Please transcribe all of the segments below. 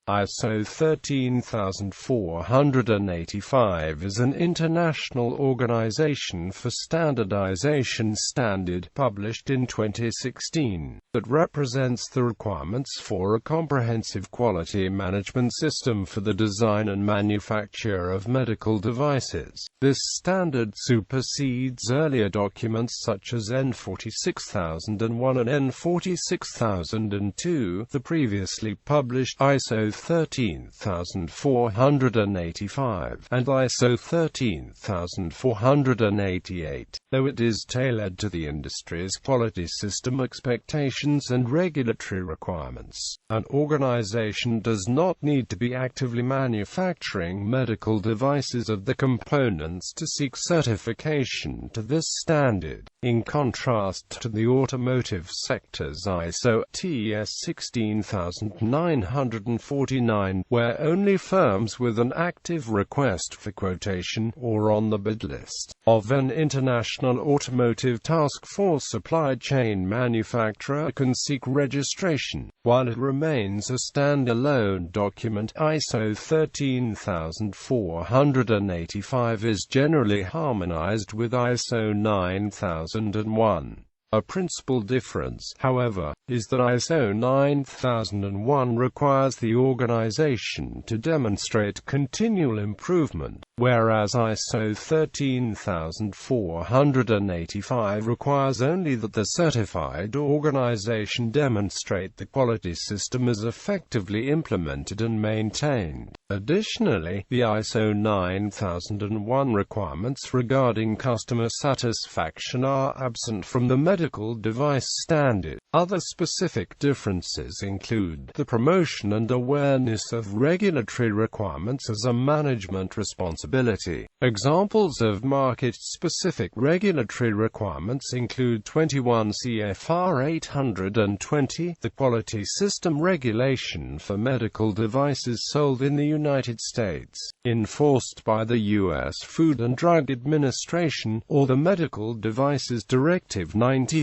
ISO 13485 is an international organization for standardization standard published in 2016 that represents the requirements for a comprehensive quality management system for the design and manufacture of medical devices. This standard supersedes earlier documents such as N46001 and N46002, the previously published ISO 13485, and ISO 13488, though it is tailored to the industry's quality system expectations and regulatory requirements. An organization does not need to be actively manufacturing medical devices of the components to seek certification to this standard, in contrast to the automotive sector's ISO TS 16949, where only firms with an active request for quotation or on the bid list of an International Automotive Task Force supply chain manufacturer can seek registration. While it remains a standalone document, ISO 13485 is generally harmonized with ISO 9001. A principal difference, however, is that ISO 9001 requires the organization to demonstrate continual improvement, whereas ISO 13485 requires only that the certified organization demonstrate the quality system is effectively implemented and maintained. Additionally, the ISO 9001 requirements regarding customer satisfaction are absent from the medical device standard. Other specific differences include the promotion and awareness of regulatory requirements as a management responsibility. Examples of market-specific regulatory requirements include 21 CFR 820, the Quality System Regulation for medical devices sold in the United States, enforced by the U.S. Food and Drug Administration, or the Medical Devices Directive 93/42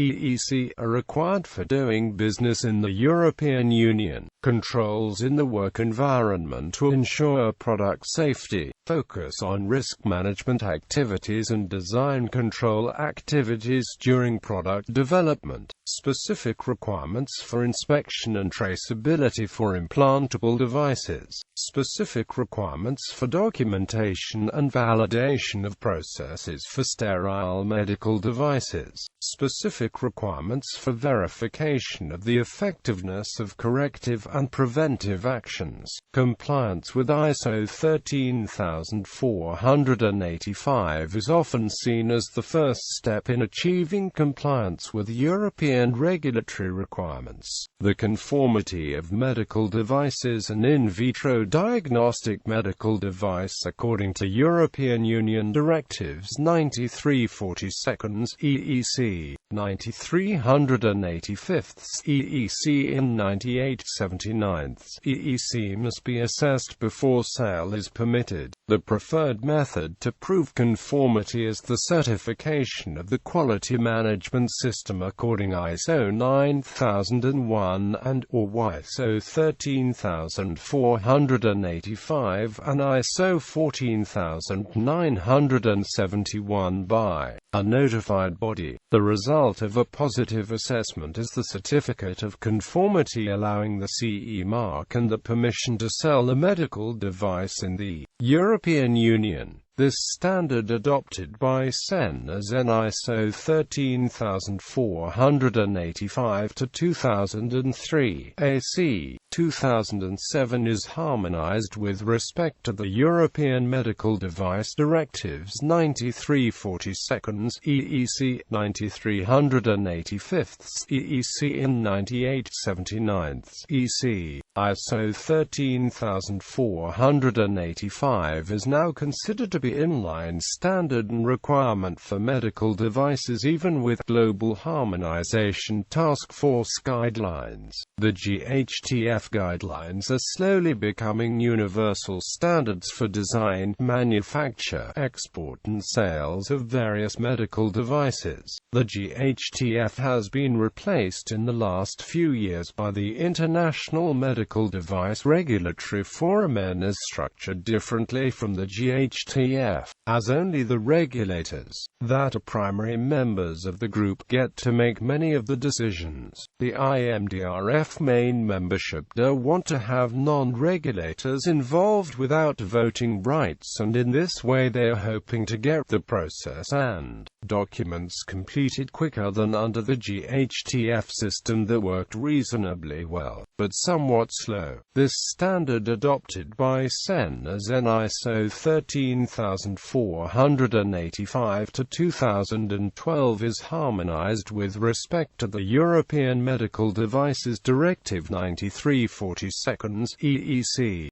EEC, are required for doing business in the European Union. Controls in the work environment to ensure product safety, focus on risk management activities and design control activities during product development. Specific requirements for inspection and traceability for implantable devices. Specific requirements for documentation and validation of processes for sterile medical devices. Specific requirements for verification of the effectiveness of corrective and preventive actions. Compliance with ISO 13485 is often seen as the first step in achieving compliance with European regulatory requirements. The conformity of medical devices and in vitro diagnostic medical device according to European Union Directives 93/42 EEC, 93/185 EEC and 98/79 EEC must be assessed before sale is permitted. The preferred method to prove conformity is the certification of the quality management system according ISO 9001 and or ISO 13485 and ISO 14971 by a notified body. The result of a positive assessment is the certificate of conformity allowing the CE mark and the permission to sell a medical device in the European Union. This standard adopted by SEN as ISO 13485 to 2003 AC 2007 is harmonized with respect to the European Medical Device Directives 93/42 EEC, 93/185 EEC and 98/79 EC. ISO 13485 is now considered to be inline standard and requirement for medical devices even with global Harmonization Task Force guidelines. The GHTF guidelines are slowly becoming universal standards for design, manufacture, export and sales of various medical devices. The GHTF has been replaced in the last few years by the International Medical Device Regulatory Forum and is structured differently from the GHTF, as only the regulators, that are primary members of the group, get to make many of the decisions. The IMDRF main membership don't want to have non-regulators involved without voting rights, and in this way they are hoping to get the process and documents completed quicker than under the GHTF system that worked reasonably well, but somewhat slow. This standard, adopted by CEN as an ISO 13485-2012, is harmonized with respect to the European Medical Devices Directive 93/42 EEC.